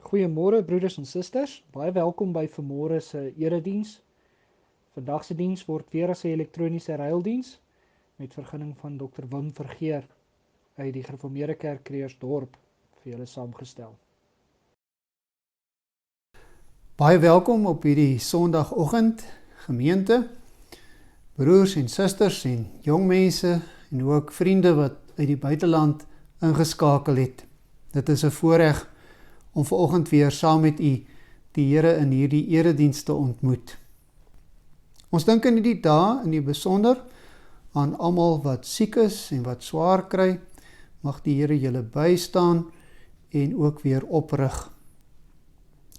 Goeiemôre broeders en susters, baie welkom by vanmôre se erediens. Vandag se diens word weer as 'n elektroniese ruildiens met vergunning van Dr. Wim Vergeer uit die Gereformeerde Kerk Creersdorp vir julle saamgestel. Baie welkom op hierdie Sondagoggend, gemeente, broers en susters en jong mense en ook vriende wat uit die buiteland ingeskakel het. Dit is 'n voorreg om vanoggend weer saam met u die Here in hierdie erediens te ontmoet. Ons dink in hierdie dae in die besonder aan almal wat siek is en wat swaar kry. Mag die Here julle bystaan en ook weer oprig.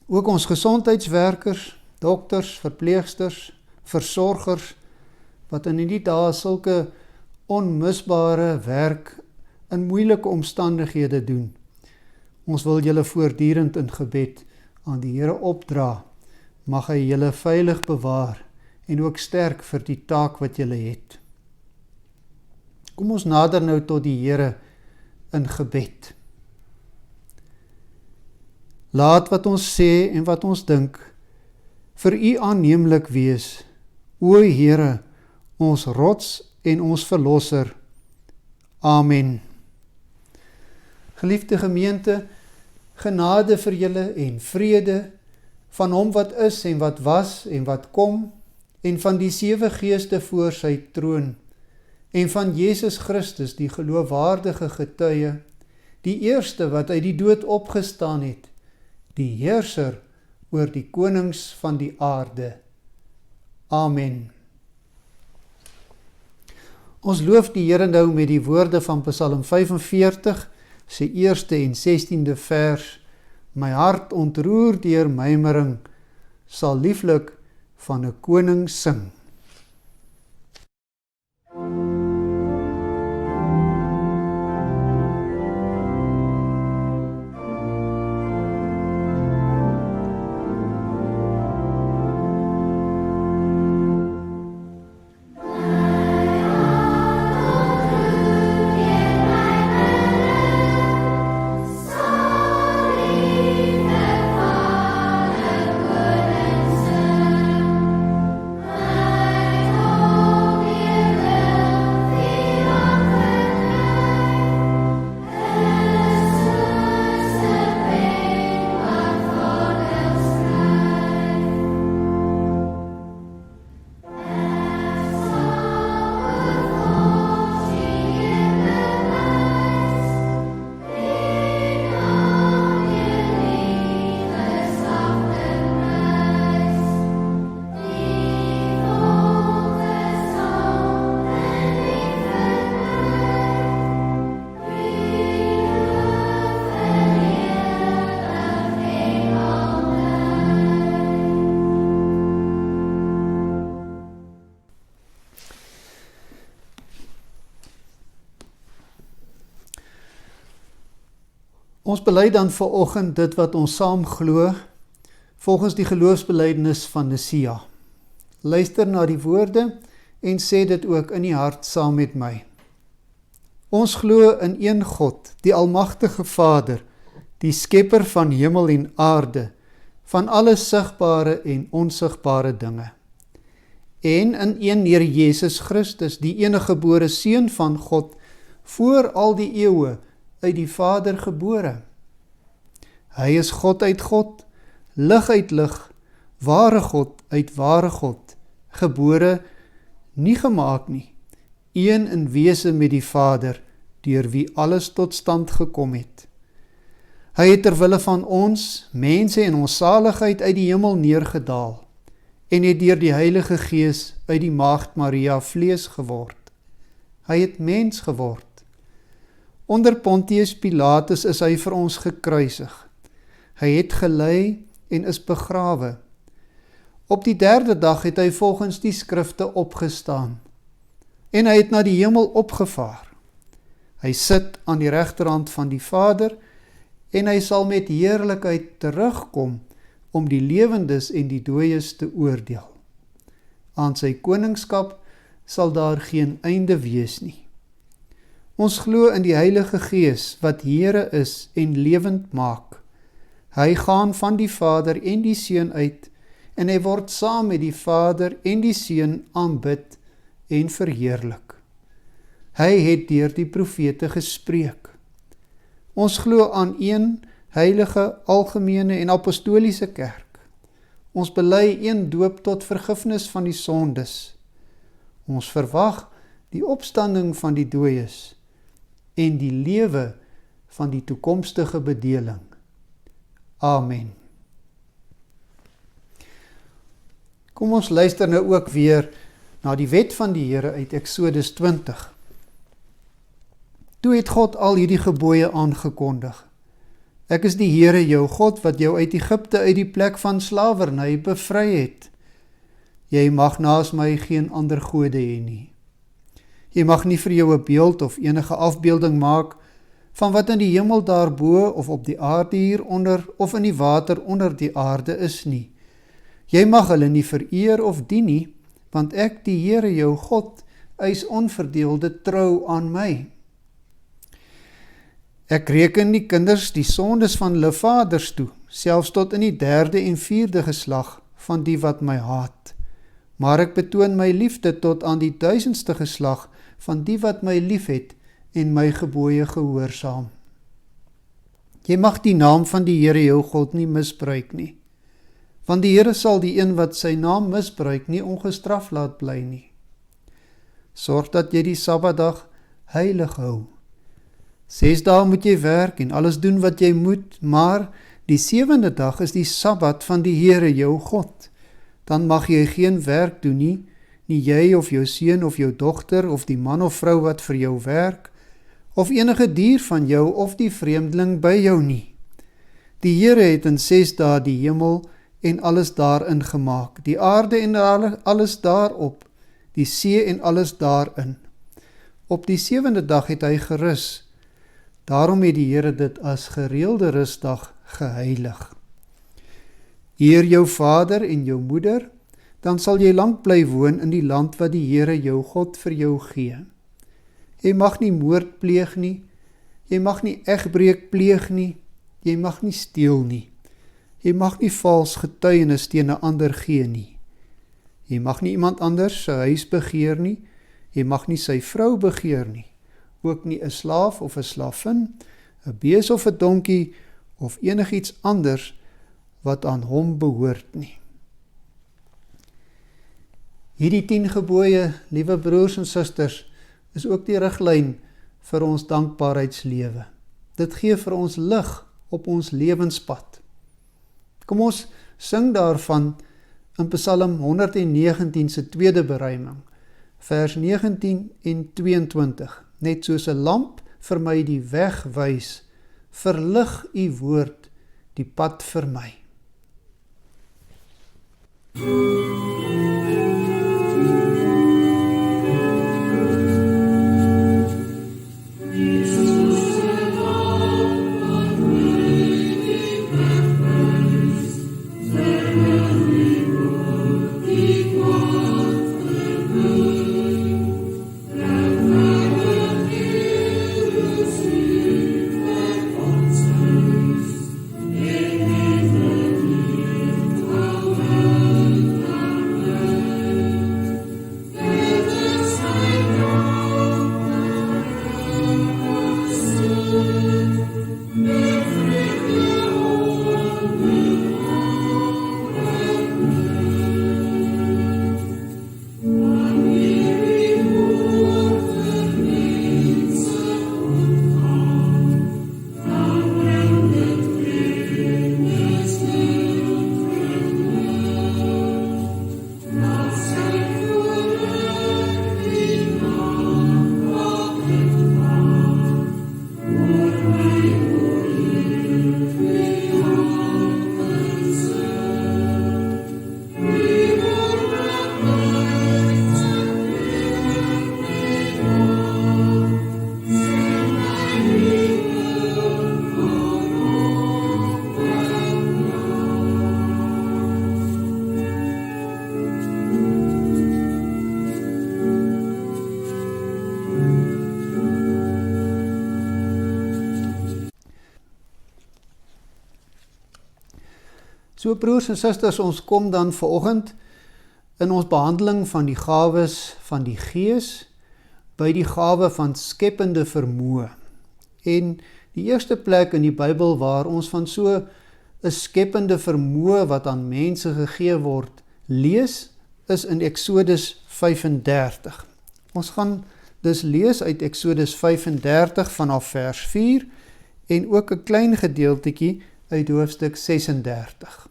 Ook ons gesondheidswerkers, dokters, verpleegsters, versorgers, wat in hierdie dae sulke onmisbare werk in moeilike omstandighede doen. Ons wil julle voortdurend in gebed aan die Here opdra. Mag hy julle veilig bewaar en ook sterk vir die taak wat julle het. Kom ons nader nou tot die Here in gebed. Laat wat ons sê en wat ons dink vir u aanneemlik wees, o Here, ons rots en ons verlosser. Amen. Geliefde gemeente, genade vir julle en vrede van hom wat is en wat was en wat kom, en van die 7 geeste voor sy troon, en van Jesus Christus, die geloofwaardige getuie, die eerste wat uit die dood opgestaan het, die heerser oor die konings van die aarde. Amen. Ons loof die Here nou met die woorde van Psalm 45, sy eerste en 16de vers. My hart ontroer deur mymering, sal lieflik van 'n koning sing. Ons bely dan vanoggend dit wat ons saam glo, volgens die geloofsbelijdenis van Nicea. Luister na die woorde en sê dit ook in die hart saam met my. Ons glo in een God, die almagtige Vader, die skepper van hemel en aarde, van alle sigbare en onsigbare dinge. En in een Here Jesus Christus, die enige gebore Seun van God, voor al die eeue, uit die Vader gebore. Hy is God uit God, lig uit lig, ware God uit ware God, gebore, nie gemaak nie, een in wese met die Vader, deur wie alles tot stand gekom het. Hy het terwille van ons, mense en ons saligheid uit die hemel neergedaal, en het deur die Heilige Gees uit die Maagd Maria vlees geword. Hy het mens geword. Onder Pontius Pilatus is hy vir ons gekruisig. Hy het gelei en is begrawe. Op die 3de dag het hy volgens die skrifte opgestaan. En hy het na die hemel opgevaar. Hy sit aan die regterhand van die Vader en hy sal met heerlikheid terugkom om die lewendes en die dooies te oordeel. Aan sy koningskap sal daar geen einde wees nie. Ons glo in die Heilige Gees wat Here is en lewend maak. Hy gaan van die Vader en die Seun uit, en hy word saam met die Vader en die Seun aanbid en verheerlik. Hy het deur die profete gespreek. Ons glo aan een heilige, algemene en apostoliese kerk. Ons bely een doop tot vergifnis van die sondes. Ons verwag die opstanding van die dooies en die lewe van die toekomstige bedeling. Amen. Kom ons luister nou ook weer na die wet van die Here uit Eksodus 20. Toe het God al hierdie gebooie aangekondig. Ek is die Here jou God wat jou uit Egipte uit die plek van slawerny bevry het. Jy mag naas my geen ander gode hê nie. Jy mag nie vir jou 'n beeld of enige afbeelding maak van wat in die hemel daarbo of op die aarde hieronder of in die water onder die aarde is nie. Jy mag hulle nie vereer of dien nie, want ek, die Here jou God, eis onverdeelde trou aan my. Ek reken die kinders die sondes van hulle vaders toe, selfs tot in die 3de en 4de geslag van die wat my haat. Maar ek betoon my liefde tot aan die 1000ste geslag van die wat my liefhet en my gebooie gehoorsaam. Jy mag die naam van die Here jou God nie misbruik nie, want die Here sal die een wat sy naam misbruik nie ongestraf laat bly nie. Sorg dat jy die Sabbatdag heilig hou. 6 dae moet jy werk en alles doen wat jy moet, maar die 7de dag is die Sabbat van die Here jou God. Dan mag jy geen werk doen nie jy of jou seun of jou dogter of die man of vrou wat vir jou werk, of enige dier van jou of die vreemdeling by jou nie. Die Here het in 6 dae die hemel en alles daarin gemaak, die aarde en alles daarop, die see en alles daarin. Op die 7de dag het hy gerus. Daarom het die Here dit as gereelde rusdag geheilig. Eer jou vader en jou moeder, dan sal jy lank bly woon in die land wat die Here jou God vir jou gee. Jy mag nie moord pleeg nie, jy mag nie egbreek pleeg nie, jy mag nie steel nie, jy mag nie vals getuienis teen 'n ander gee nie. Jy mag nie iemand anders sy huis begeer nie, jy mag nie sy vrou begeer nie, ook nie 'n slaaf of 'n slavin, 'n bees of 'n donkie of enigiets anders wat aan hom behoort nie. Hierdie 10 gebooie, liewe broers en susters, is ook die riglyn vir ons dankbaarheidslewe. Dit gee vir ons lig op ons lewenspad. Kom ons sing daarvan in Psalm 119 se tweede beruiming, vers 19 en 22. Net soos 'n lamp vir my die weg wys, verlig u woord die pad vir my. So broers en susters, ons kom dan vanoggend in ons behandeling van die gawes van die Gees by die gawe van skepende vermoë. En die eerste plek in die Bybel waar ons van so 'n skepende vermoë wat aan mense gegee word lees, is in Eksodus 35. Ons gaan dus lees uit Eksodus 35 vanaf vers 4 en ook 'n klein gedeeltetjie uit hoofstuk 36.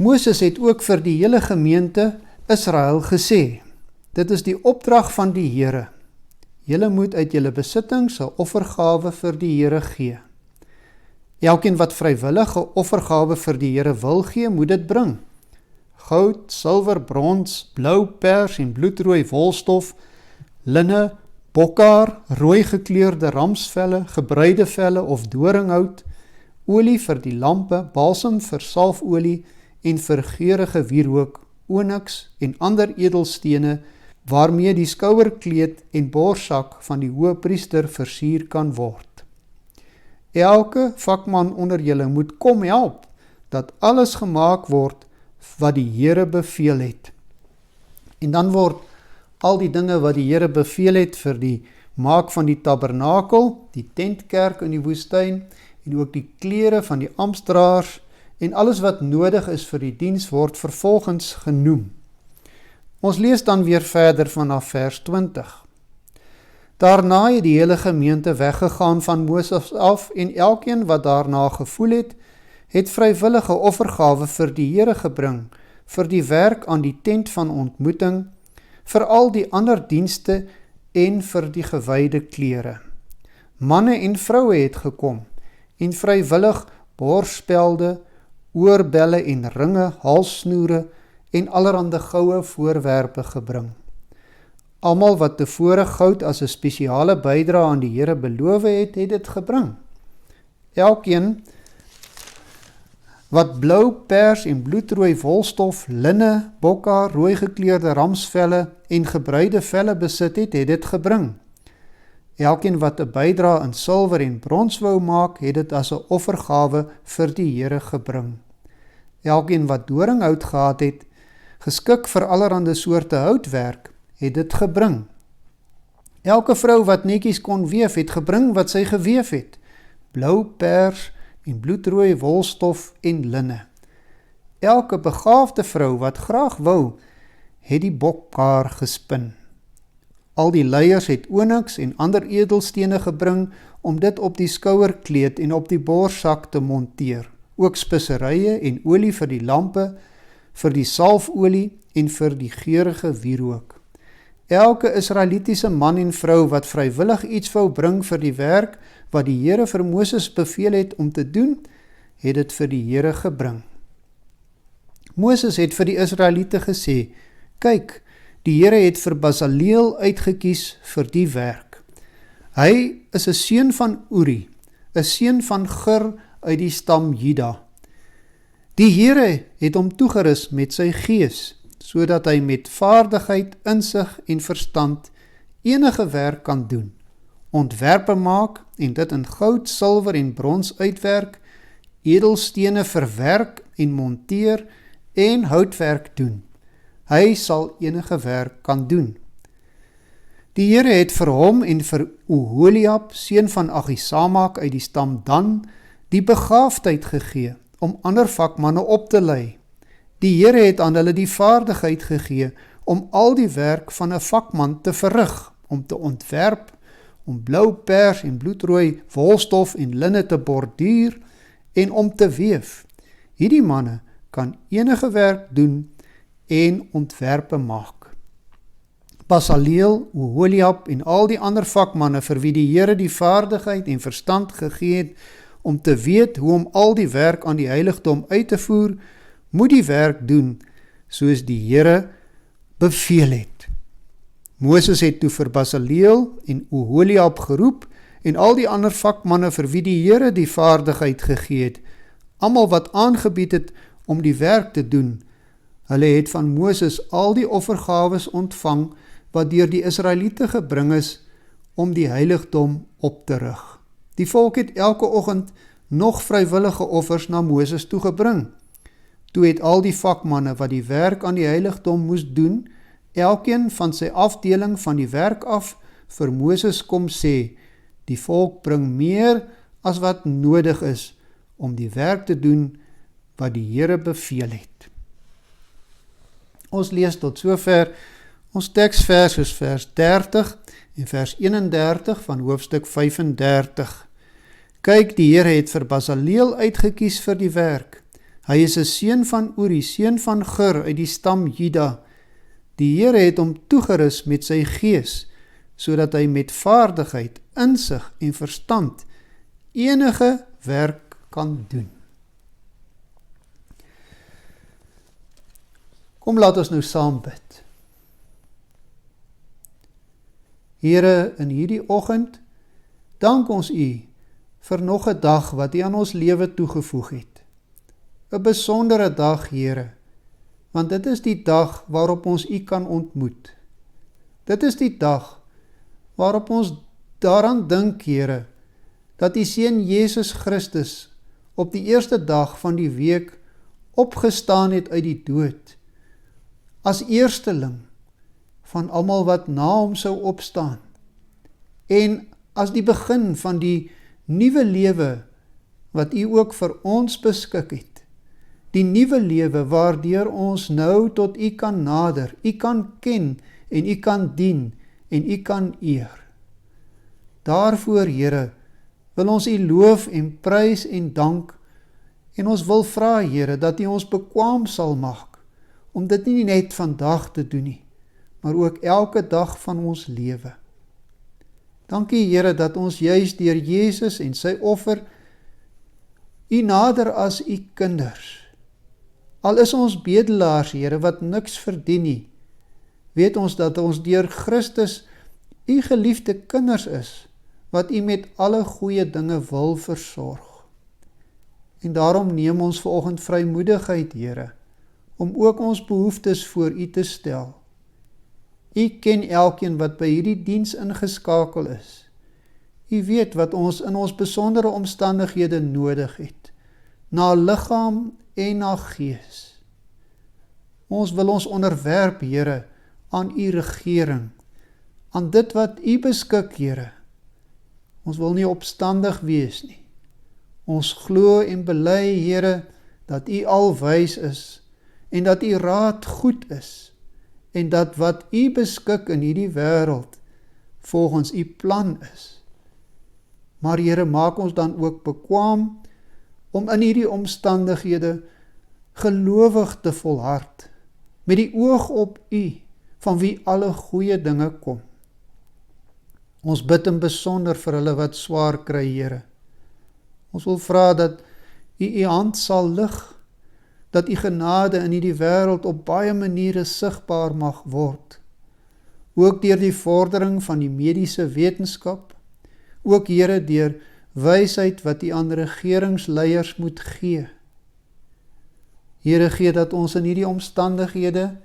Moses het ook vir die hele gemeente Israel gesê, dit is die opdrag van die Here. Julle moet uit julle besittings 'n offergawe vir die Here gee. Elkeen wat vrywillige offergawe vir die Here wil gee, moet dit bring. Goud, silwer, brons, blou, pers en bloedrooi wolstof, linne, bokhaar, rooi gekleurde ramsvelle, gebreide velle of doringhout, olie vir die lampe, balsam vir salfolie en vir geurende wierook, onyx en ander edelstene waarmee die skouerkleed en borsak van die hoëpriester versier kan word. Elke vakman onder julle moet kom help dat alles gemaak word wat die Here beveel het. En dan word al die dinge wat die Here beveel het vir die maak van die tabernakel, die tentkerk in die woestyn en ook die klere van die amptdraers en alles wat nodig is vir die diens word vervolgens genoem. Ons lees dan weer verder vanaf vers 20. Daarna het die hele gemeente weggegaan van Moses af en elkeen wat daarna gevoel het, het vrywillige offergawe vir die Here gebring, vir die werk aan die tent van ontmoeting, vir al die ander dienste en vir die gewyde klere. Manne en vroue het gekom en vrywillig borspelde, oorbelle en ringe, halssnoere en allerhande goue voorwerpe gebring. Almal wat tevore goud as 'n spesiale bydra aan die Here beloof het, het dit gebring. Elkeen wat blou, pers en bloedrooi wolstof, linne, bokhaar, rooi gekleurde ramsvelle en gebreide velle besit het, het dit gebring. Elkeen wat 'n bydra in silwer en brons wou maak, het dit as 'n offergawe vir die Here gebring. Elkeen wat doringhout gehad het, geskik vir allerhande soorte houtwerk, het dit gebring. Elke vrou wat netjies kon weef, het gebring wat sy geweef het, blou, pers en bloedrooi wolstof en linne. Elke begaafde vrou wat graag wou, het die bokhaar gespin. Al die leiers het onyx en ander edelstene gebring om dit op die skouerkleed en op die borsak te monteer, ook speserye en olie vir die lampe, vir die salfolie en vir die geurende wierook. Elke Israelitiese man en vrou wat vrywillig iets wou bring vir die werk wat die Here vir Moses beveel het om te doen, het dit vir die Here gebring. Moses het vir die Israeliete gesê, kyk, die Here het vir Bezaleel uitgekies vir die werk. Hy is 'n seun van Uri, 'n seun van Gur uit die stam Juda. Die Here het hom toegerus met sy gees, sodat hy met vaardigheid, insig en verstand enige werk kan doen, ontwerpe maak en dit in goud, silwer en brons uitwerk, edelstene verwerk en monteer en houtwerk doen. Hy sal enige werk kan doen. Die Here het vir hom en vir Oholiab, seun van Ahisamak uit die stam Dan, die begaafdheid gegee om ander vakmanne op te lei. Die Here het aan hulle die vaardigheid gegee om al die werk van 'n vakman te verrig, om te ontwerp, om blou, pers en bloedrooi wolstof en linne te borduur en om te weef. Hierdie manne kan enige werk doen en ontwerpe maak. Bezaleel, Oholiab en al die ander vakmanne vir wie die Here die vaardigheid en verstand gegee het om te weet hoe om al die werk aan die heiligdom uit te voer, moet die werk doen soos die Here beveel het. Moses het toe vir Bezaleel en Oholiab geroep en al die ander vakmanne vir wie die Here die vaardigheid gegee het, almal wat aangebied het om die werk te doen. Hulle het van Moses al die offergawes ontvang wat deur die Israeliete gebring is om die heiligdom op te rig. Die volk het elke oggend nog vrywillige offers na Moses toegebring. Toe het al die vakmanne wat die werk aan die heiligdom moes doen, elkeen van sy afdeling van die werk af vir Moses kom sê, die volk bring meer as wat nodig is om die werk te doen wat die Here beveel het. Ons lees tot sover ons teksvers is vers 30 en vers 31 van hoofstuk 35. Kyk, die Here het vir Basaleel uitgekies vir die werk. Hy is 'n seun van Uri, seun van Gur uit die stam Juda. Die Here het hom toegerus met sy gees, sodat hy met vaardigheid, insig en verstand enige werk kan doen. Kom, laat ons nou saam bid. Here, in hierdie oggend, dank ons U vir nog 'n dag wat U aan ons lewe toegevoeg het. 'n Besondere dag, Here, want dit is die dag waarop ons U kan ontmoet. Dit is die dag waarop ons daaraan dink, Here, dat U Seun Jesus Christus op die eerste dag van die week opgestaan het uit die dood, as eersteling van almal wat na hom sou opstaan, en as die begin van die nuwe lewe wat U ook vir ons beskik het, die nuwe lewe waardeur ons nou tot U kan nader, U kan ken en U kan dien en U kan eer. Daarvoor, Here, wil ons U loof en prys en dank, en ons wil vra, Here, dat U ons bekwaam sal maak om dit nie net vandag te doen nie, maar ook elke dag van ons lewe. Dankie, Here, dat ons juis deur Jesus en sy offer U nader as U kinders. Al is ons bedelaars, Here, wat niks verdien nie, weet ons dat ons deur Christus U geliefde kinders is, wat U met alle goeie dinge wil versorg. En daarom neem ons vanoggend vrymoedigheid, Here, om ook ons behoeftes voor U te stel. U ken elkeen wat by hierdie diens ingeskakel is. U weet wat ons in ons besondere omstandighede nodig het, na liggaam en na gees. Ons wil ons onderwerp, Here, aan U regering, aan dit wat U beskik, Here. Ons wil nie opstandig wees nie. Ons glo en bely, Here, dat U alwys is, en dat U raad goed is, en dat wat U beskik in hierdie wêreld volgens U plan is. Maar Here, maak ons dan ook bekwaam om in hierdie omstandighede gelowig te volhard, met die oog op U, van wie alle goeie dinge kom. Ons bid in besonder vir hulle wat swaar kry, Here. Ons wil vra dat U hand sal lig, dat U genade in hierdie wêreld op baie maniere sigbaar mag word. Ook deur die vordering van die mediese wetenskap, ook, Here, deur wysheid wat U aan regeringsleiers moet gee. Here, gee dat ons in hierdie omstandighede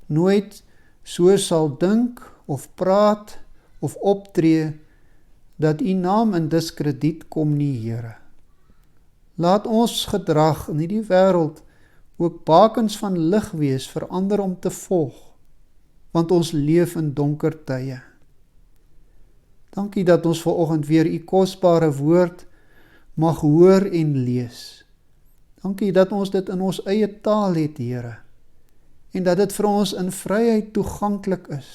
nooit so sal dink of praat of optree dat U naam in diskrediet kom nie, Here. Laat ons gedrag in hierdie wêreld ook bakens van lig wees vir ander om te volg, want ons leef in donker tye. Dankie dat ons vanoggend weer U kosbare woord mag hoor en lees. Dankie dat ons dit in ons eie taal het, Here, en dat dit vir ons in vryheid toeganklik is.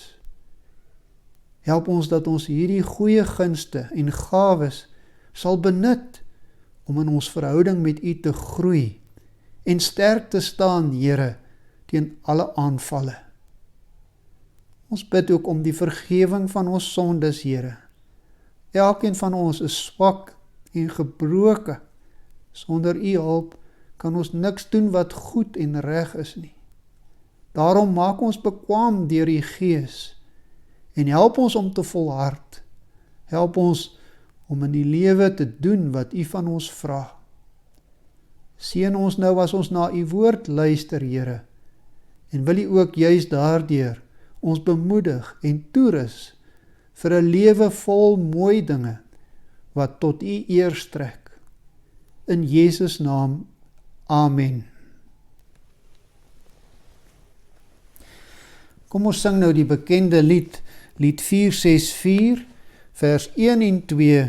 Help ons dat ons hierdie goeie gunste en gawes sal benut om in ons verhouding met U te groei en sterk te staan, Here, teen alle aanvalle. Ons bid ook om die vergewing van ons sondes, Here. Elkeen van ons is swak en gebroken. Sonder U hulp kan ons niks doen wat goed en reg is nie. Daarom maak ons bekwaam deur U Gees en help ons om te volhard. Help ons om in die lewe te doen wat U van ons vra. Seën ons nou as ons na U woord luister, Here, en wil U ook juis daardeur ons bemoedig en toerus vir 'n lewe vol mooi dinge wat tot U eer strek. In Jesus naam, amen. Kom ons sing nou die bekende lied, lied 464, vers 1 en 2.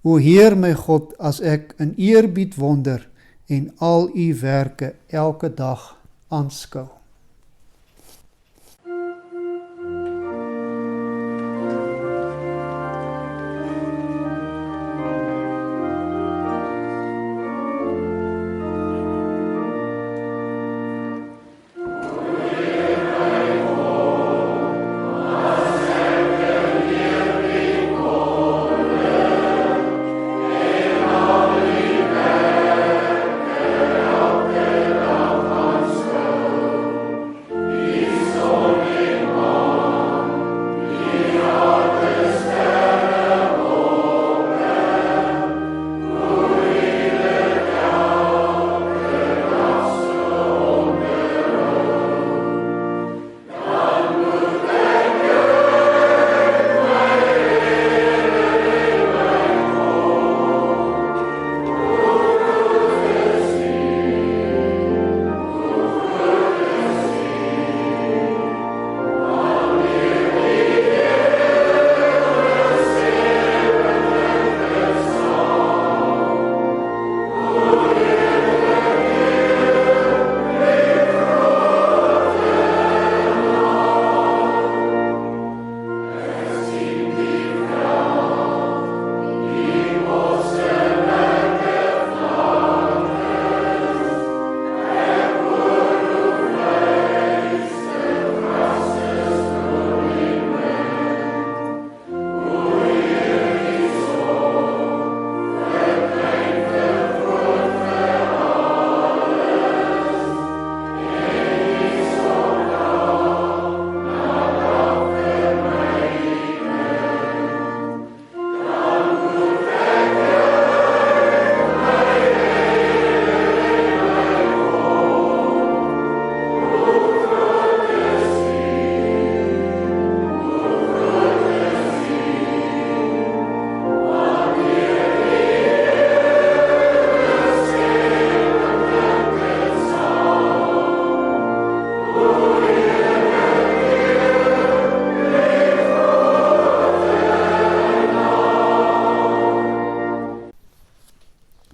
O Heer my God, as ek in eerbied wonder en al u werke elke dag aanskou.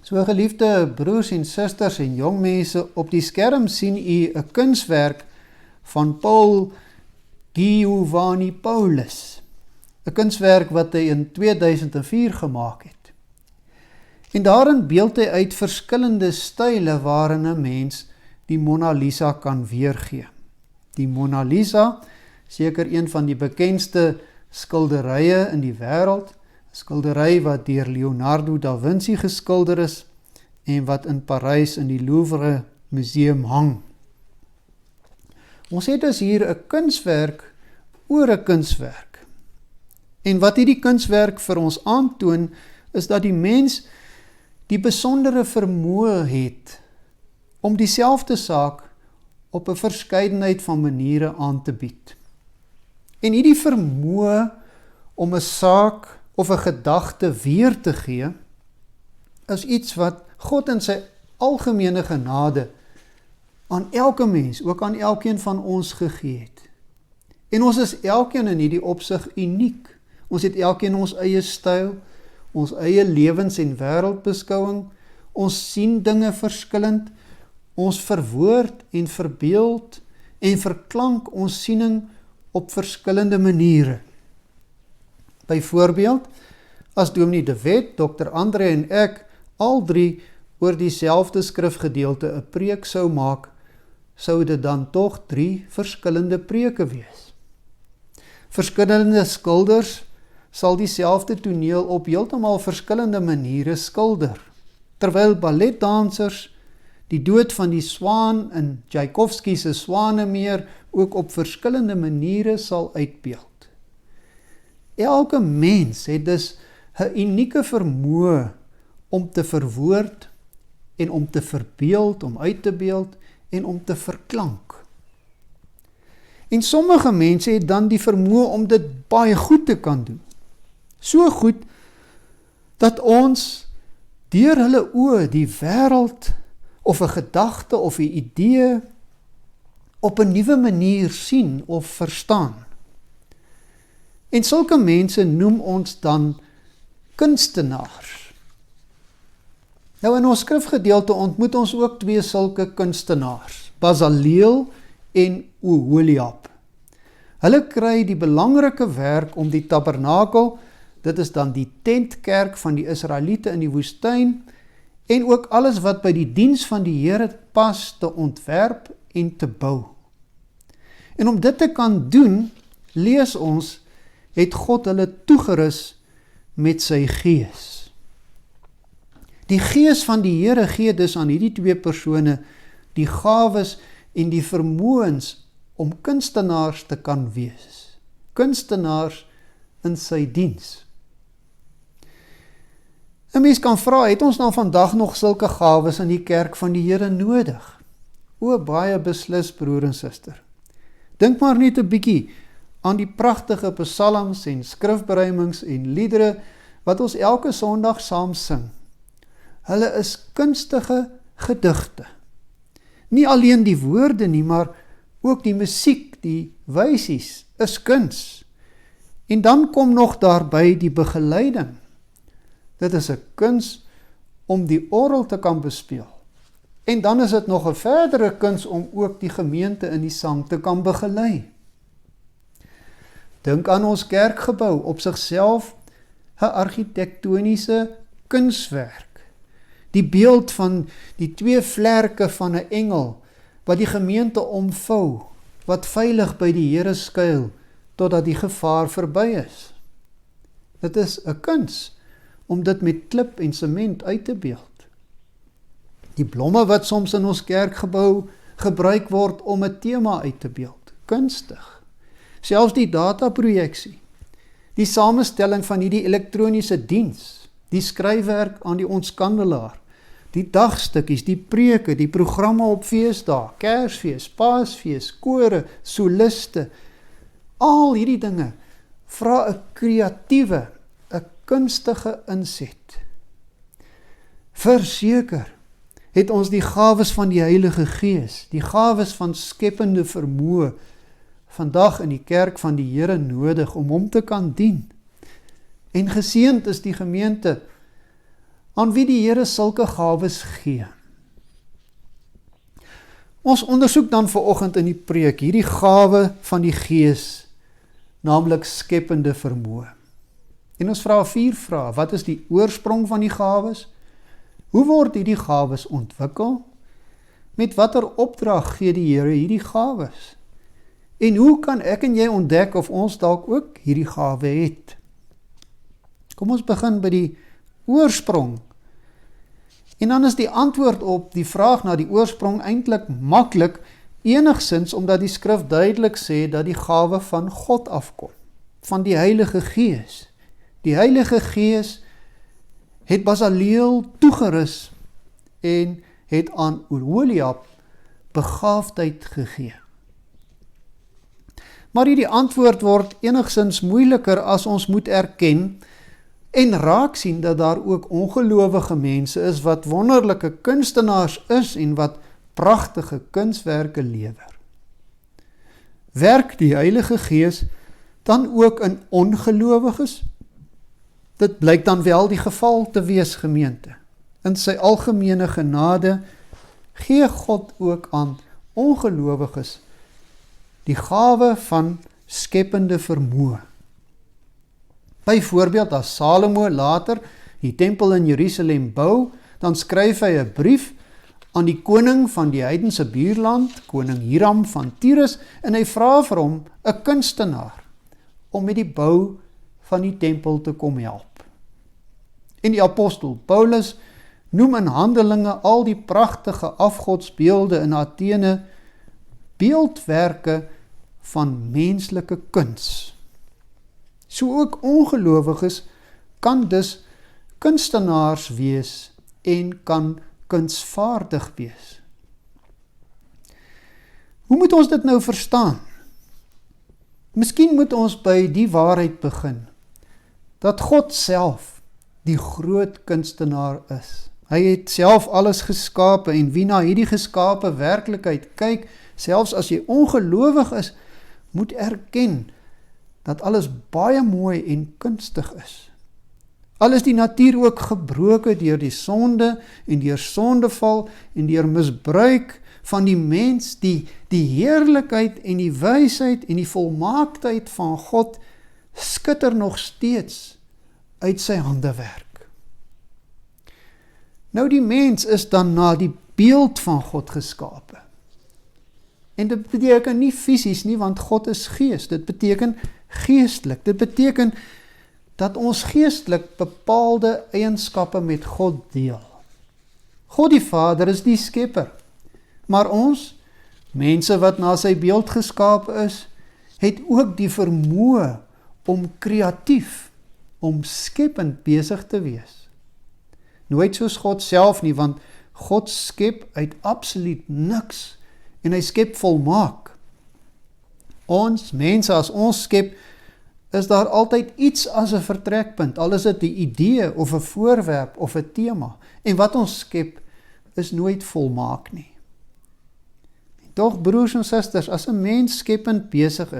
So geliefde broers en susters en jong mense, op die skerm sien u 'n kunswerk van Paul Giovanni Paulus. 'n Kunswerk wat hy in 2004 gemaak het. En daarin beeld hy uit verskillende style waarin 'n mens die Mona Lisa kan weergee. Die Mona Lisa, seker een van die bekendste skilderye in die wêreld, skildery wat deur Leonardo da Vinci geskilder is en wat in Parys in die Louvre Museum hang. Ons het dus hier 'n kunswerk oor 'n kunswerk. En wat hierdie kunswerk vir ons aantoon, is dat die mens die besondere vermoë het om dieselfde saak op 'n verskeidenheid van maniere aan te bied. En hierdie vermoë om 'n saak of 'n gedagte weer te gee, is iets wat God in sy algemene genade aan elke mens, ook aan elkeen van ons gegee het. En ons is elkeen in hierdie opsig uniek. Ons het elkeen ons eie styl, ons eie lewens- en wêreldbeskouing, ons sien dinge verskillend, ons verwoord en verbeeld en verklank ons siening op verskillende maniere. Byvoorbeeld, as Dominee De Wet, Dr. Andre en ek al drie oor dieselfde skrifgedeelte 'n preek sou maak, sou dit dan tog 3 verskillende preke wees. Verskillende skilders sal dieselfde toneel op heeltemal verskillende maniere skilder, terwyl balletdansers die dood van die swaan in Tchaikovsky se Swanemeer ook op verskillende maniere sal uitbeeld. Elke mens het dus 'n unieke vermoë om te verwoord en om te verbeeld, om uit te beeld en om te verklank. En sommige mense het dan die vermoë om dit baie goed te kan doen. So goed dat ons deur hulle oë die wêreld of 'n gedagte of 'n idee op 'n nuwe manier sien of verstaan. En sulke mense noem ons dan kunstenaars. Nou in ons skrifgedeelte ontmoet ons ook twee sulke kunstenaars, Bezaleel en Oholiab. Hulle kry die belangrike werk om die tabernakel, dit is dan die tentkerk van die Israeliete in die woestyn, en ook alles wat by die diens van die Here pas, te ontwerp en te bou. En om dit te kan doen, lees ons, het God hulle toegerus met sy gees. Die gees van die Here gee dus aan hierdie twee persone die gawes en die vermoëns om kunstenaars te kan wees. Kunstenaars in sy diens. 'n Mens kan vra, het ons dan vandag nog sulke gawes in die kerk van die Here nodig? O, baie beslis, broer en suster. Dink maar net 'n bietjie aan die pragtige psalms en skrifberuimings en liedere wat ons elke Sondag saam sing. Hulle is kunstige gedigte. Nie alleen die woorde nie, maar ook die musiek, die wysies, is kuns. En dan kom nog daarby die begeleiding. Dit is 'n kuns om die orgel te kan bespeel. En dan is dit nog 'n verdere kuns om ook die gemeente in die sang te kan begelei. Dink aan ons kerkgebou, op sigself 'n argitektoniese kunswerk. Die beeld van die twee vlerke van 'n engel wat die gemeente omvou, wat veilig by die Here skuil totdat die gevaar verby is. Dit is 'n kuns om dit met klip en sement uit te beeld. Die blomme wat soms in ons kerkgebou gebruik word om 'n tema uit te beeld, kunstig. Selfs die dataprojeksie, die samestelling van hierdie elektroniese diens, die skryfwerk aan die ontskandelaar, die dagstukkies, die preke, die programme op feesdae, Kersfees, Paasfees, kore, soliste, al hierdie dinge vra 'n kreatiewe, 'n kunstige inset. Verseker het ons die gawes van die Heilige Gees, die gawes van skepende vermoë, vandag in die kerk van die Here nodig om hom te kan dien. En geseënd is die gemeente aan wie die Here sulke gawes gee. Ons ondersoek dan vanoggend in die preek hierdie gawe van die Gees, naamlik skepende vermoë. En ons vra 4 vrae. Wat is die oorsprong van die gawes? Hoe word hierdie gawes ontwikkel? Met watter opdrag gee die Here hierdie gawes? En hoe kan ek en jy ontdek of ons dalk ook hierdie gawe het? Kom ons begin by die oorsprong. En dan is die antwoord op die vraag na die oorsprong eintlik maklik, enigsins omdat die skrif duidelik sê dat die gawe van God afkom, van die Heilige Gees. Die Heilige Gees het Bezaleel toegerus en het aan Oholiab begaafdheid gegee. Maar hierdie antwoord word enigsins moeiliker as ons moet erken en raak sien dat daar ook ongelowige mense is wat wonderlike kunstenaars is en wat pragtige kunswerke lewer. Werk die Heilige Gees dan ook in ongelowiges? Dit blyk dan wel die geval te wees, gemeente. In sy algemene genade gee God ook aan ongelowiges die gawe van skepende vermoë. Byvoorbeeld as Salomo later die tempel in Jerusalem bou, dan skryf hy 'n brief aan die koning van die heidense buurland, koning Hiram van Tyrus, en hy vra vir hom 'n kunstenaar om met die bou van die tempel te kom help. En die apostel Paulus noem in Handelinge al die pragtige afgodsbeelde in Athene beeldwerke van menslike kuns. So ook ongelowiges kan dus kunstenaars wees en kan kunsvaardig wees. Hoe moet ons dit nou verstaan? Miskien moet ons by die waarheid begin, dat God self die groot kunstenaar is. Hy het self alles geskape en wie na hierdie geskape werklikheid kyk, selfs as jy ongelowig is, moet erken dat alles baie mooi en kunstig is. Al is die natuur ook gebroken deur die sonde en deur sondeval en deur misbruik van die mens, die heerlikheid en die wysheid en die volmaaktheid van God skitter nog steeds uit sy handewerk. Nou die mens is dan na die beeld van God geskape. En dit beteken nie fisies nie, want God is gees. Dit beteken geestelik. Dit beteken dat ons geestelik bepaalde eienskappe met God deel. God die Vader is die skepper. Maar ons, mense wat na sy beeld geskape is, het ook die vermoë om kreatief, om skepend besig te wees. Nooit soos God self nie, want God skep uit absoluut niks en hy skep volmaak. Ons, mense, as ons skep, is daar altyd iets as 'n vertrekpunt, al is dit 'n idee of 'n voorwerp of 'n tema. En wat ons skep, is nooit volmaak nie. En tog, broers en susters, as 'n mens skepend besig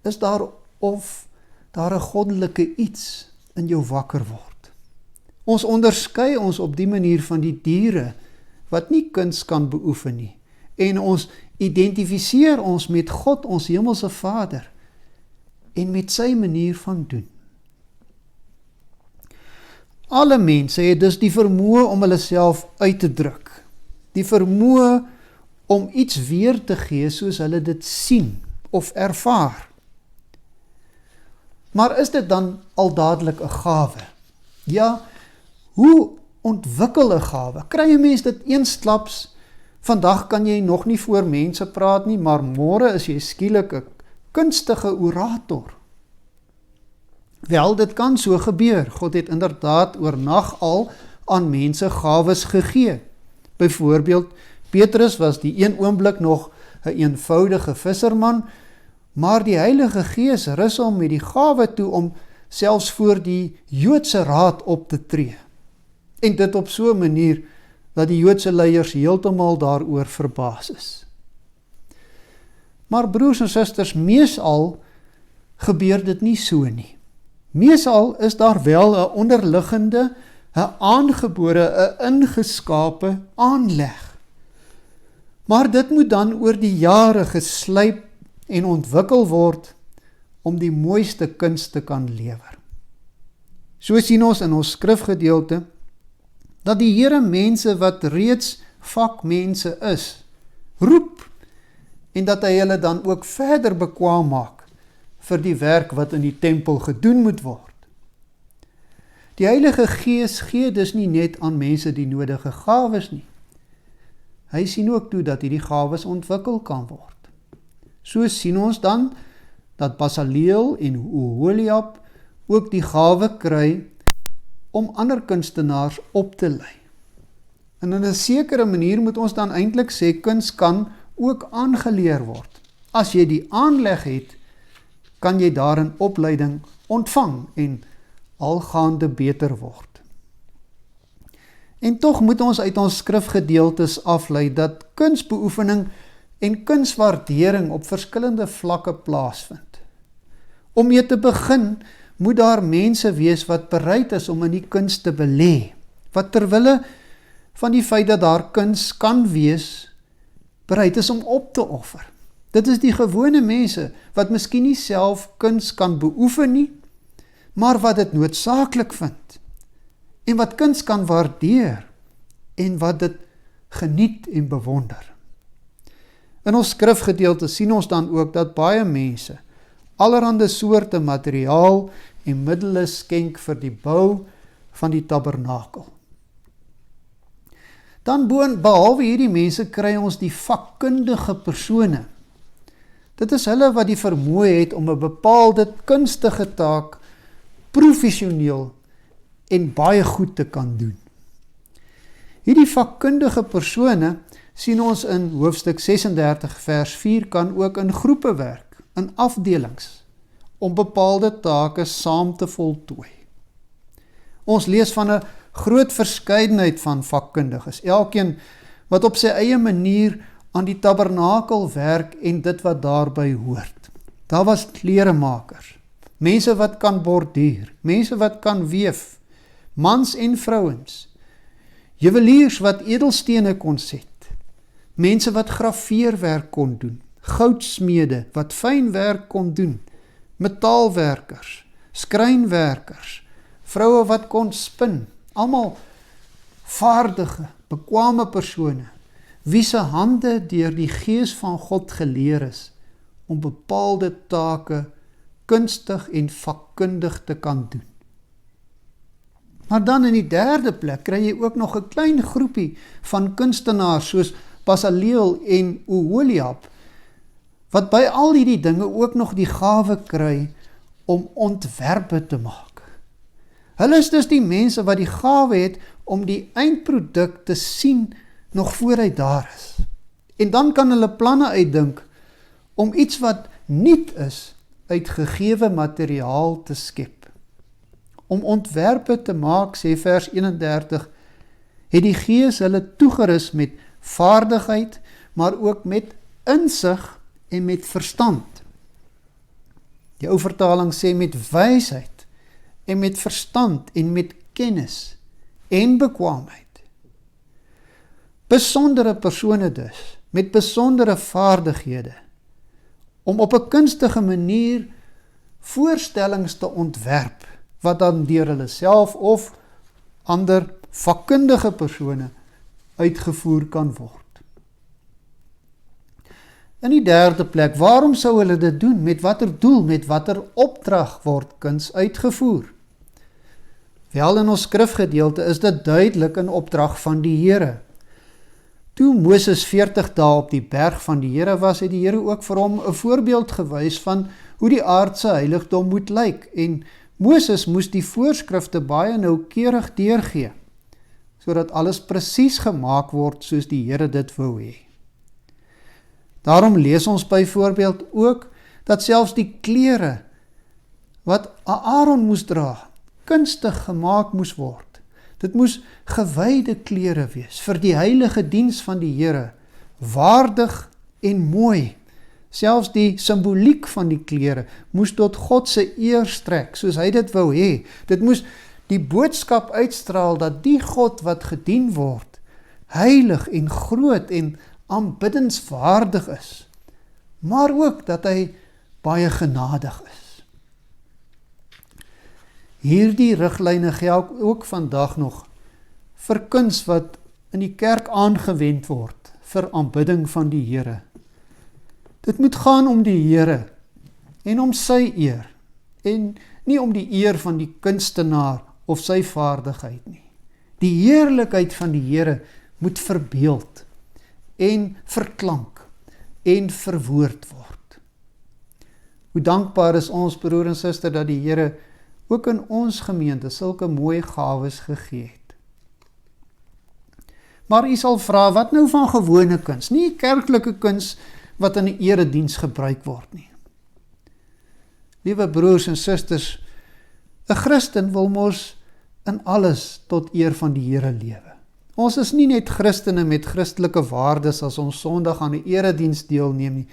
is daar of daar 'n goddelike iets in jou wakker word. Ons onderskei ons op die manier van die diere, wat nie kuns kan beoefen nie. En ons identifiseer ons met God, ons hemelse Vader, en met sy manier van doen. Alle mense het dus die vermoë om hulle self uit te druk, die vermoë om iets weer te gee soos hulle dit sien of ervaar. Maar is dit dan al dadelik 'n gawe? Ja, hoe ontwikkel 'n gawe? Kry 'n mens dit eensklaps? Vandag kan jy nog nie voor mense praat nie, maar môre is jy skielik 'n kunstige orator. Wel, dit kan so gebeur. God het inderdaad oornag al aan mense gawes gegee. Byvoorbeeld, Petrus was die een oomblik nog 'n eenvoudige visserman, maar die Heilige Gees rus hom met die gawe toe om selfs voor die Joodse raad op te tree. En dit op so 'n manier dat die Joodse leiers heeltemal daaroor verbaas is. Maar broers en susters, meesal gebeur dit nie so nie. Meesal is daar wel 'n onderliggende, 'n aangebore, 'n ingeskape aanleg. Maar dit moet dan oor die jare geslyp en ontwikkel word om die mooiste kuns te kan lewer. So sien ons in ons skrifgedeelte dat die Here mense wat reeds vakmense is, roep en dat hy hulle dan ook verder bekwaam maak vir die werk wat in die tempel gedoen moet word. Die Heilige Gees gee dus nie net aan mense die nodige gawes nie. Hy sien ook toe dat hierdie gawes ontwikkel kan word. So sien ons dan dat Basaleel en Oholiab ook die gawe kry om ander kunstenaars op te lei. En in 'n sekere manier moet ons dan eintlik sê, kuns kan ook aangeleer word. As jy die aanleg het, kan jy daarin opleiding ontvang en algaande beter word. En tog moet ons uit ons skrifgedeeltes aflei dat kunsbeoefening en kunswaardering op verskillende vlakke plaasvind. Om mee te begin, moet daar mense wees wat bereid is om in die kuns te belê, wat terwille van die feit dat daar kuns kan wees, bereid is om op te offer. Dit is die gewone mense wat miskien nie self kuns kan beoefen nie, maar wat dit noodsaaklik vind, en wat kuns kan waardeer, en wat dit geniet en bewonder. In ons skrifgedeelte sien ons dan ook dat baie mense allerhande soorte materiaal en middele skenk vir die bou van die tabernakel. Dan behalwe hierdie mense kry ons die vakkundige persone. Dit is hulle wat die vermoë het om 'n bepaalde kunstige taak professioneel en baie goed te kan doen. Hierdie vakkundige persone sien ons in hoofstuk 36 vers 4 kan ook in groepe werk, in afdelings, om bepaalde take saam te voltooi. Ons lees van 'n groot verskeidenheid van vakkundiges, elkeen wat op sy eie manier aan die tabernakel werk en dit wat daarby hoort. Daar was kleremakers, mense wat kan borduur, mense wat kan weef, mans en vrouens, juweliers wat edelstene kon set, mense wat grafeerwerk kon doen, goudsmede wat fynwerk kon doen, metaalwerkers, skrynwerkers, vroue wat kon spin, almal vaardige, bekwame persone, wie se hande deur die Gees van God geleer is om bepaalde take kunstig en vakkundig te kan doen. Maar dan in die derde plek kry jy ook nog 'n klein groepie van kunstenaars soos Bezaleel en Oholiab, wat by al hierdie dinge ook nog die gawe kry om ontwerpe te maak. Hulle is dus die mense wat die gawe het om die eindproduk te sien nog voor hy daar is. En dan kan hulle planne uitdink om iets wat nuut is uit gegewe materiaal te skep. Om ontwerpe te maak, sê vers 31, het die Gees hulle toegerus met vaardigheid, maar ook met insig en met verstand. Die ou vertaling sê met wysheid en met verstand en met kennis en bekwaamheid. Besondere persone dus, met besondere vaardighede, om op 'n kunstige manier voorstellings te ontwerp, wat dan deur hulle self of ander vakkundige persone uitgevoer kan word. In die derde plek, waarom sou hulle dit doen? Met watter doel, met watter opdrag word kuns uitgevoer? Wel, in ons skrifgedeelte is dit duidelik in opdrag van die Here. Toe Moses 40 dae op die berg van die Here was, het die Here ook vir hom 'n voorbeeld gewys van hoe die aardse heiligdom moet lyk, en Moses moes die voorskrifte baie noukeurig deurgee, sodat alles presies gemaak word soos die Here dit wou hê. Daarom lees ons byvoorbeeld ook dat selfs die klere wat Aaron moes dra, kunstig gemaak moes word. Dit moes gewyde klere wees vir die heilige diens van die Here, waardig en mooi. Selfs die simboliek van die klere moes tot God se eer strek, soos hy dit wou hê. Dit moes die boodskap uitstraal dat die God wat gedien word, heilig en groot en aanbiddenswaardig is, maar ook dat hy baie genadig is. Hierdie riglyne geld ook vandag nog vir kuns wat in die kerk aangewend word vir aanbidding van die Here. Dit moet gaan om die Here en om sy eer, en nie om die eer van die kunstenaar of sy vaardigheid nie. Die heerlikheid van die Here moet verbeeld en verklank en verwoord word. Hoe dankbaar is ons, broer en suster, dat die Here ook in ons gemeente sulke mooi gawes gegee het. Maar u sal vra, wat nou van gewone kuns? Nie kerklike kuns wat in 'n erediens gebruik word nie. Liewe broers en susters, 'n Christen wil mos in alles tot eer van die Here lewe. Ons is nie net Christene met Christelike waardes as ons Sondag aan 'n erediens deelneem nie.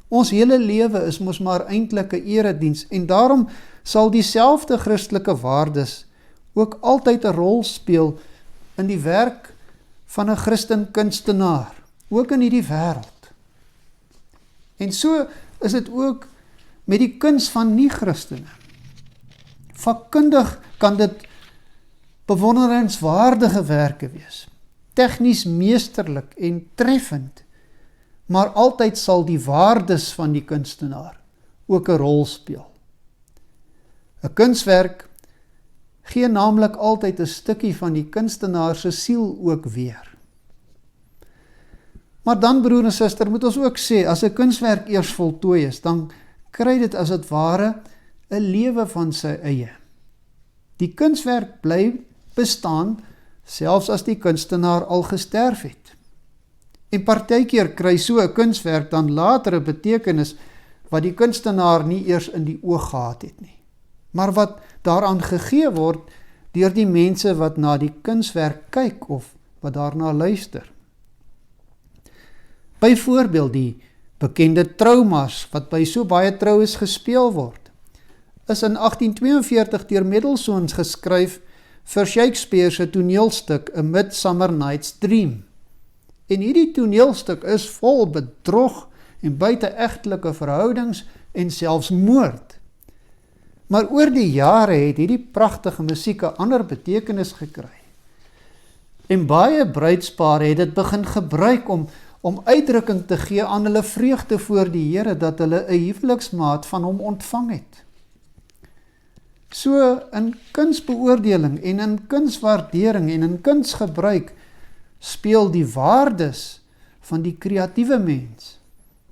Ons hele lewe is mos maar eintlik 'n erediens, en daarom sal dieselfde Christelike waardes ook altyd 'n rol speel in die werk van 'n Christen kunstenaar, ook in hierdie wêreld. En so is dit ook met die kuns van nie-Christene. Vakkundig kan dit bewonderenswaardige werke wees, tegnies meesterlik en treffend, maar altyd sal die waardes van die kunstenaar ook 'n rol speel. 'n Kunswerk gee naamlik altyd 'n stukkie van die kunstenaar se siel ook weer. Maar dan, broer en suster, moet ons ook sê, as 'n kunswerk eers voltooi is, dan kry dit as dit ware 'n lewe van sy eie. Die kunswerk bly bestaan, selfs as die kunstenaar al gesterf het. En partykeer kry so 'n kunswerk dan later 'n betekenis wat die kunstenaar nie eers in die oog gehad het nie, maar wat daaraan gegee word deur die mense wat na die kunswerk kyk of wat daarna luister. Byvoorbeeld die bekende Troumas wat by so baie troues gespeel word, is in 1842 deur Mendelssohn geskryf vir Shakespeare se toneelstuk A Midsummer Night's Dream. En hierdie toneelstuk is vol bedrog en buiteegtelike verhoudings en selfs moord. Maar oor die jare het hierdie pragtige musiek 'n ander betekenis gekry. En baie bruidspare het dit begin gebruik om uitdrukking te gee aan hulle vreugde voor die Here dat hulle 'n huweliksmaat van hom ontvang het. So in kunsbeoordeling en in kunswaardering en in kunsgebruik speel die waardes van die kreatiewe mens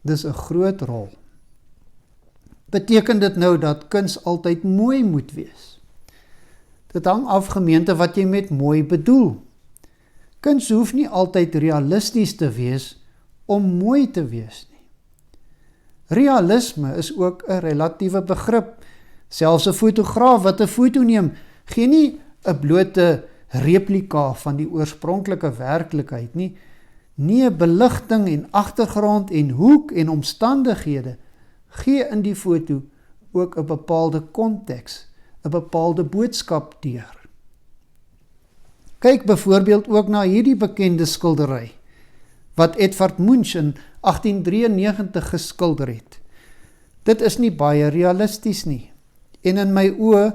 dis 'n groot rol. Beteken dit nou dat kuns altyd mooi moet wees? Dit hang af gemeente wat jy met mooi bedoel. Kuns hoef nie altyd realisties te wees om mooi te wees nie. Realisme is ook 'n relatiewe begrip. Selfs 'n fotograaf wat 'n foto neem, gee nie 'n blote replika van die oorspronklike werklikheid nie. Nee, beligting en agtergrond en hoek en omstandighede gee in die foto ook 'n bepaalde konteks, 'n bepaalde boodskap deur. Kyk byvoorbeeld ook na hierdie bekende skildery, wat Edvard Munch in 1893 geskilder het. Dit is nie baie realisties nie, en in my oë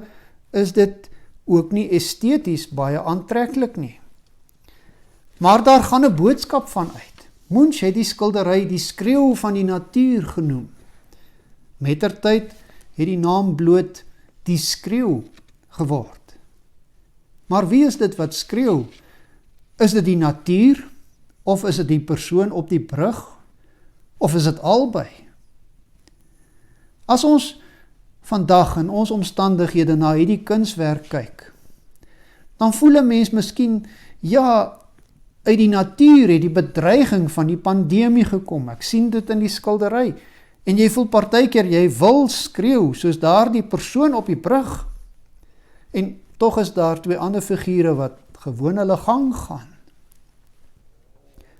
is dit ook nie esteties baie aantreklik nie. Maar daar gaan 'n boodskap van uit. Munch het die skildery die skreeu van die natuur genoem. Mettertyd het die naam bloot die skreeu geword. Maar wie is dit wat skreeu? Is dit die natuur? Of is dit die persoon op die brug? Of is dit albei? As ons vandag in ons omstandighede na hierdie kunswerk kyk, dan voel 'n mens miskien, ja, uit die natuur het die bedreiging van die pandemie gekom. Ek sien dit in die skildery. En jy voel partykeer, jy wil skreeu, soos daar die persoon op die brug. En tog is daar twee ander figure wat gewoon hulle gang gaan.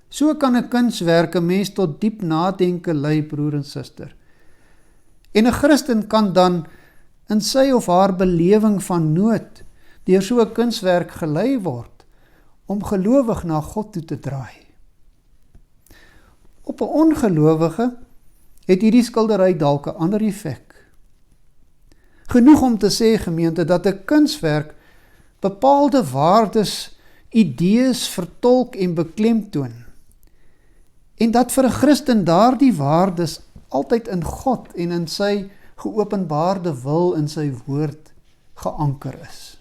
So kan 'n kunswerk 'n mens tot diep nadenke lei, broer en suster. En 'n Christen kan dan in sy of haar belewing van nood deur so 'n kunswerk gelei word om gelowig na God toe te draai. Op 'n ongelowige het hierdie skildery dalk 'n ander effek. Genoeg om te sê, gemeente, dat 'n kunswerk bepaalde waardes, idees vertolk en beklemtoon. En dat vir 'n Christen daardie waardes altyd in God en in sy geopenbaarde wil in sy woord geanker is.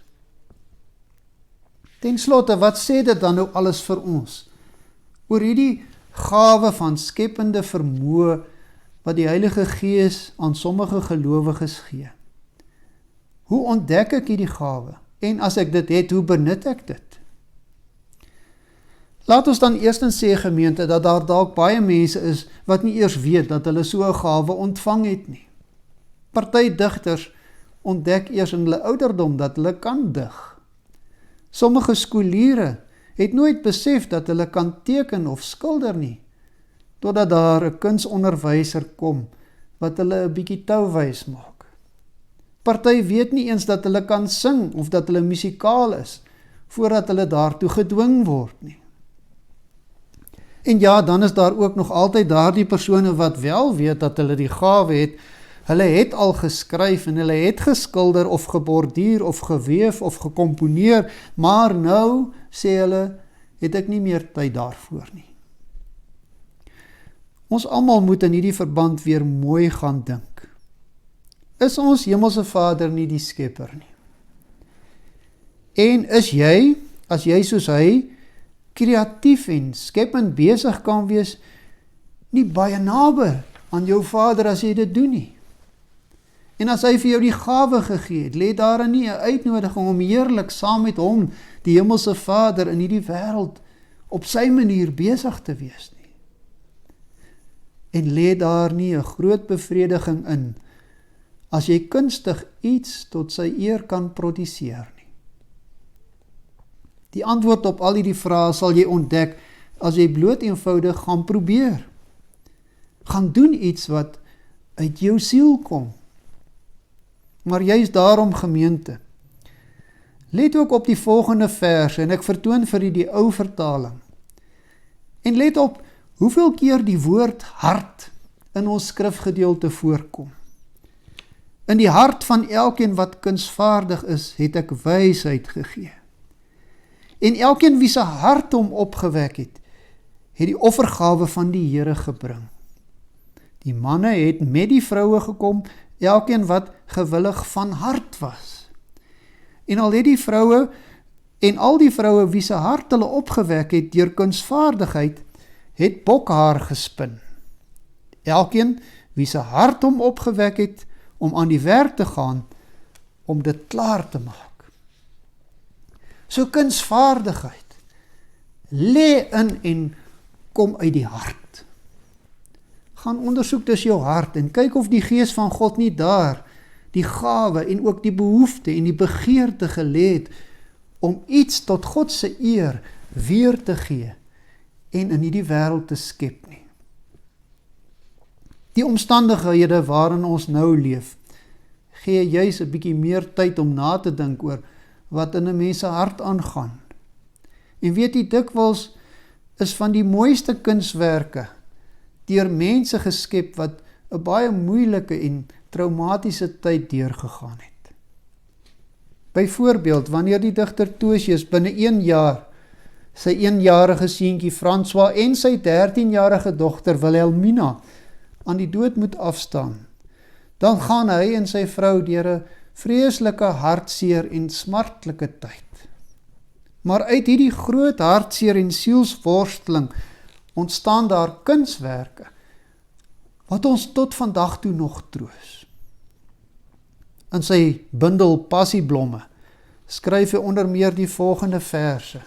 Ten slotte, wat sê dit dan nou alles vir ons oor hierdie gawe van skepende vermoë wat die Heilige Gees aan sommige gelowiges gee? Hoe ontdek ek hierdie gawe? En as ek dit het, hoe benut ek dit? Laat ons dan eerstens sê, gemeente, dat daar dalk baie mense is wat nie eers weet dat hulle so 'n gawe ontvang het nie. Party digters ontdek eers in hulle ouderdom dat hulle kan dig. Sommige skooliere het nooit besef dat hulle kan teken of skilder nie, totdat daar 'n kunsonderwyser kom wat hulle 'n bietjie touwys maak. Party weet nie eens dat hulle kan sing of dat hulle musikaal is, voordat hulle daartoe gedwing word nie. En ja, dan is daar ook nog altyd daardie persone wat wel weet dat hulle die gawe het. Hulle het al geskryf en hulle het geskilder of geborduur of geweef of gekomponeer, maar nou, sê hulle, het ek nie meer tyd daarvoor nie. Ons almal moet in hierdie verband weer mooi gaan dink. Is ons Hemelse Vader nie die skepper nie? En is jy, as jy soos hy, kreatief en skepend besig kan wees, nie baie naby aan jou Vader as jy dit doen nie? En as hy vir jou die gawe gegee het, lê daarin nie 'n uitnodiging om heerlik saam met hom, die Hemelse Vader, in hierdie wêreld op sy manier besig te wees nie? En lê daar nie 'n groot bevrediging in, as jy kunstig iets tot sy eer kan produseer nie? Die antwoord op al die vrae sal jy ontdek as jy bloot eenvoudig gaan probeer. Gaan doen iets wat uit jou siel kom. Maar juist daarom, gemeente, let ook op die volgende verse, en ek vertoon vir u die ou vertaling. En let op hoeveel keer die woord hart in ons skrifgedeelte voorkom. In die hart van elkeen wat kunsvaardig is, het ek wysheid gegee. En elkeen wie sy hart hom opgewek het, het die offergawe van die Here gebring. Die manne het met die vroue gekom, elkeen wat gewillig van hart was. En al die vroue wie sy hart hulle opgewek het deur kunsvaardigheid, het bokhaar gespin. Elkeen wie sy hart hom opgewek het om aan die werk te gaan, om dit klaar te maak. So kunsvaardigheid lê in en kom uit die hart. Gaan ondersoek dus jou hart en kyk of die Gees van God nie daar die gawe en ook die behoefte en die begeerte gelê het om iets tot God se eer weer te gee en in hierdie wêreld te skep nie. Die omstandighede waarin ons nou leef, gee juis 'n bietjie meer tyd om na te dink oor wat in 'n mens se hart aangaan. En weet jy, dikwels is van die mooiste kunswerke deur mense geskep wat 'n baie moeilike en traumatiese tyd deurgegaan het. Byvoorbeeld, wanneer die digter Tosius binne 1 jaar sy 1-jarige seentjie François en sy 13-jarige dogter Wilhelmina aan die dood moet afstaan, dan gaan hy en sy vrou deur 'n vreeslike hartseer en smartlike tyd. Maar uit hierdie groot hartseer en sielsworsteling ontstaan daar kunswerke wat ons tot vandag toe nog troos. In sy bundel Passieblomme skryf hy onder meer die volgende verse: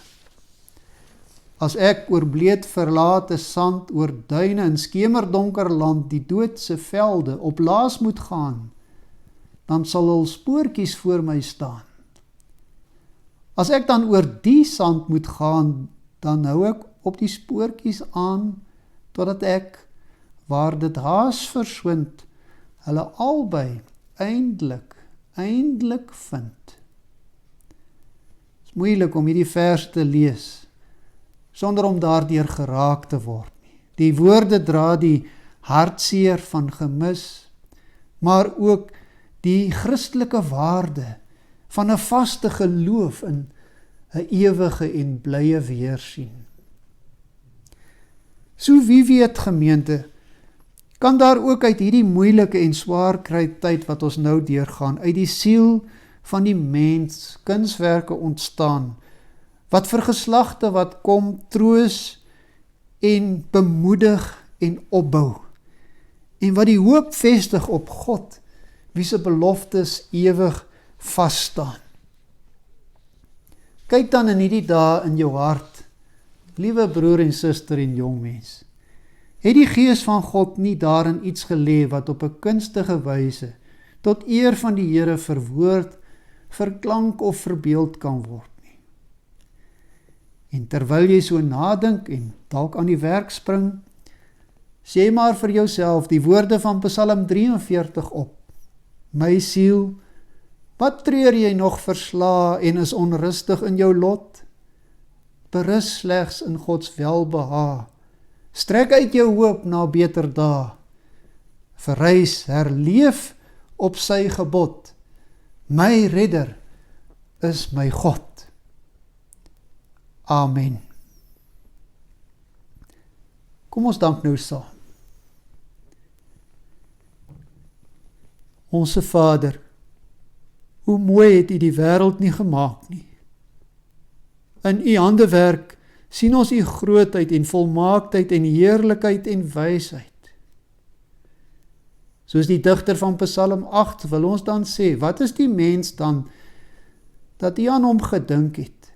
As ek oor bleed verlate sand, oor duine en skemerdonker land, die doodse velde op laas moet gaan, dan sal hul spoortjies voor my staan. As ek dan oor die sand moet gaan, dan hou ek op die spoortjies aan, totdat ek, waar dit haas verswind, hulle albei eindelik vind. Het is moeilik om hierdie vers te lees, sonder om daardeur geraak te word nie. Die woorde dra die hartseer van gemis, maar ook die Christelike waarde van 'n vaste geloof in 'n ewige en blye weersien. So wie weet, gemeente, kan daar ook uit hierdie moeilike en swaar kry tyd wat ons nou deurgaan, uit die siel van die mens kunswerke ontstaan, wat vir geslagte wat kom troos en bemoedig en opbou, en wat die hoop vestig op God, wie se beloftes ewig vasstaan. Kyk dan in hierdie dae in jou hart, liewe broer en suster en jong mens. Het die Gees van God nie daarin iets gelê wat op 'n kunstige wyse tot eer van die Here verwoord, verklank of verbeeld kan word nie? En terwyl jy so nadink en dalk aan die werk spring, sê maar vir jouself die woorde van Psalm 43 op: My siel, wat treur jy nog verslae en is onrustig in jou lot? Berus slegs in Gods welbehae. Strek uit jou hoop na beter dae. Verrys, herleef op sy gebod. My redder is my God. Amen. Kom ons dank nou saam. Onse Vader, hoe mooi het U die wêreld nie gemaak nie. In U handewerk sien ons U grootheid en volmaaktheid en heerlikheid en wysheid. Soos die digter van Psalm 8 wil ons dan sê, wat is die mens dan dat U aan hom gedink het?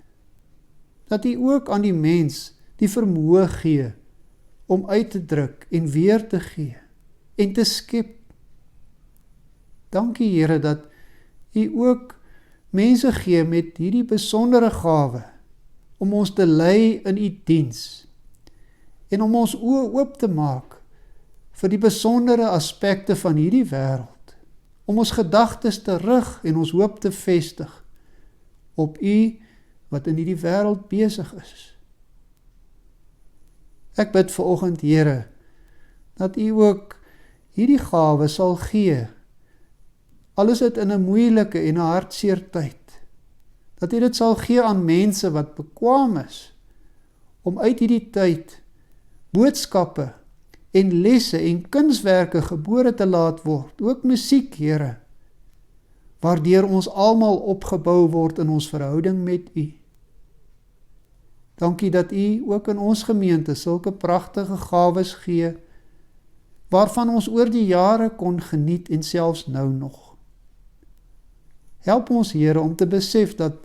Dat U ook aan die mens die vermoë gee om uit te druk en weer te gee en te skep. Dankie Here dat U ook mense gee met hierdie besondere gawe om ons te lei in u diens en om ons oë oop te maak vir die besondere aspekte van hierdie wêreld, om ons gedagtes te rig en ons hoop te vestig op u wat in hierdie wêreld besig is. Ek bid vanoggend, Here, dat u ook hierdie gawe sal gee, al is dit in 'n moeilike en 'n hartseer tyd, dat u dit sal gee aan mense wat bekwaam is, om uit hierdie tyd boodskappe en lesse en kunswerke gebore te laat word, ook musiek, Here, waardeur ons almal opgebou word in ons verhouding met u. Dankie dat u ook in ons gemeente sulke pragtige gawes gee, waarvan ons oor die jare kon geniet en selfs nou nog. Help ons, Here, om te besef dat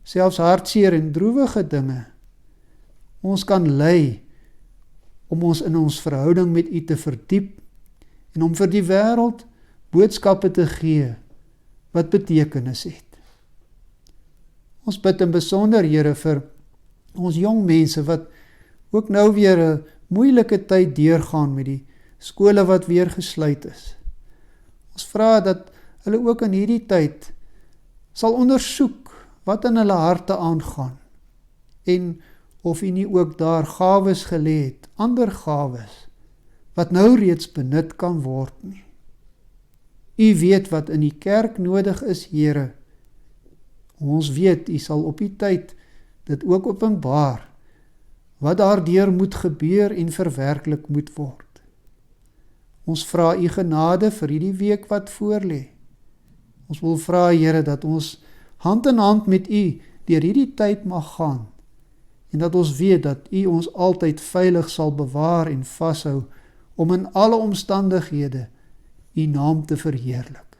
selfs hartseer en droewige dinge ons kan lei om ons in ons verhouding met u te verdiep en om vir die wêreld boodskappe te gee wat betekenis het. Ons bid in besonder, Here, vir ons jong mense wat ook nou weer 'n moeilike tyd deurgaan met die skole wat weer gesluit is. Ons vra dat hulle ook in hierdie tyd sal ondersoek wat in hulle harte aangaan en of u nie ook daar gawes gelê het, ander gawes wat nou reeds benut kan word nie. U weet wat in die kerk nodig is, Here. Ons weet, u sal op die tyd dit ook openbaar, wat daardeur moet gebeur en verwerklik moet word. Ons vra u genade vir hierdie week wat voorlê. Ons wil vra, Here, dat ons hand in hand met u deur hierdie tyd mag gaan, en dat ons weet dat u ons altyd veilig sal bewaar en vashou, om in alle omstandighede u naam te verheerlik.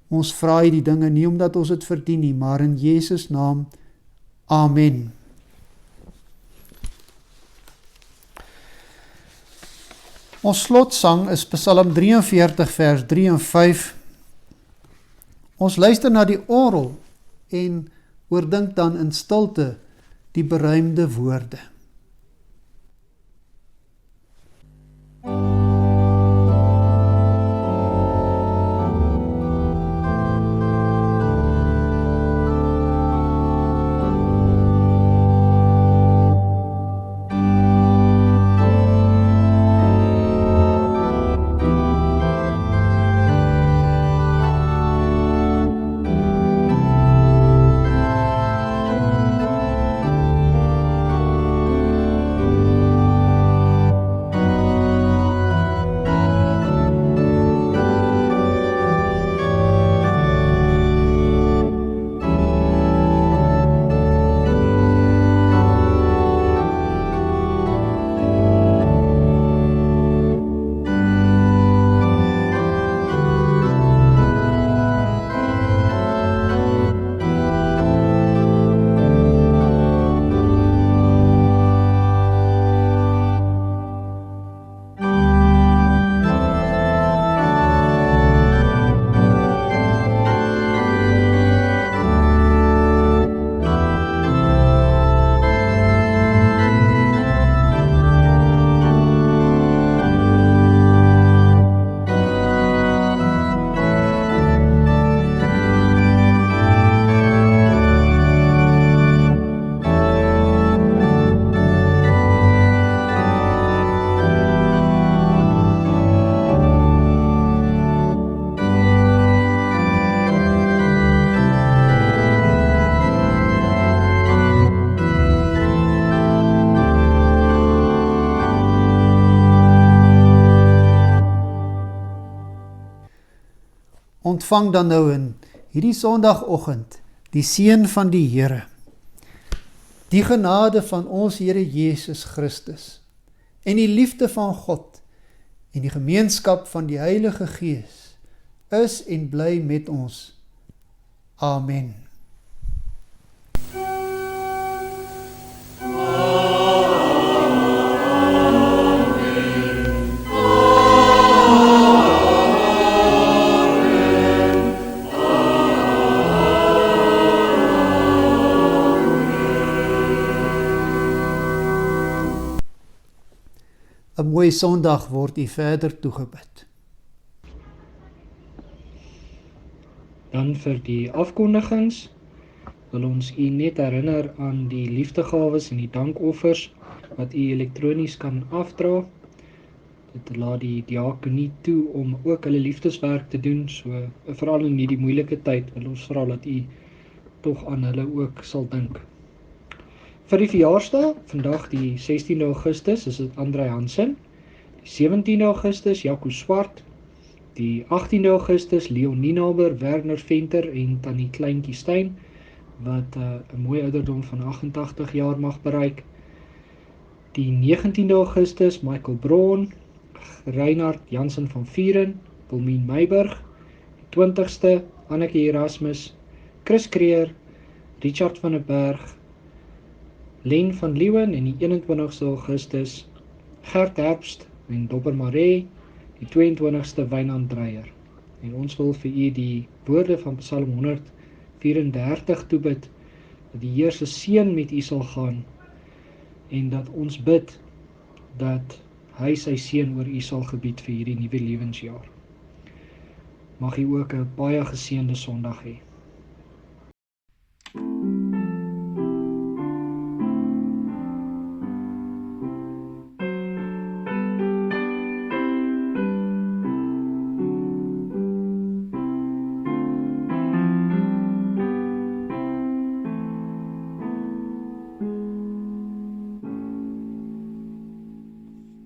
Ons vra u die dinge nie omdat ons dit verdien nie, maar in Jesus naam, Amen. Ons slotsang is Psalm 43 vers 3 en 5. Ons luister na die orgel en oordink dan in stilte die beruimde woorde. Ontvang dan nou in hierdie Sondagoggend die seën van die Here. Die genade van ons Here Jesus Christus en die liefde van God en die gemeenskap van die Heilige Gees is en bly met ons. Amen. 'n mooi Sondag word u verder toegebid. Dan vir die afkondigings wil ons u net herinner aan die liefdegawes en die dankoffers wat u elektronies kan afdra. Dit laat die diakonie toe om ook hulle liefdeswerk te doen, so veral in hierdie moeilike tyd wil ons vra dat u tog aan hulle ook sal dink. Vir die verjaarsdag, vandag die 16 Augustus, is dit Andrei Hansen, die 17 Augustus Jaco Swart, die 18 Augustus Leonie Naber, Werner Venter en Tannie Kleintjie Steyn, wat 'n mooi ouderdom van 88 jaar mag bereik. Die 19 Augustus Michael Braun, Reinhard Jansen van Vieren, Wilmien Meiburg, die 20ste Anneke Erasmus, Chris Creer, Richard van der Berg, Len van Leeuwen en die 21ste Augustus Gert Herbst en Dobber Maree, die 22ste Wynand Dreyer. En ons wil vir u die woorde van Psalm 134 toebid, dat die Heer se seën met u sal gaan en dat ons bid dat hy sy seën oor u sal gebied vir hierdie nuwe lewensjaar. Mag u ook 'n baie geseënde Sondag hê.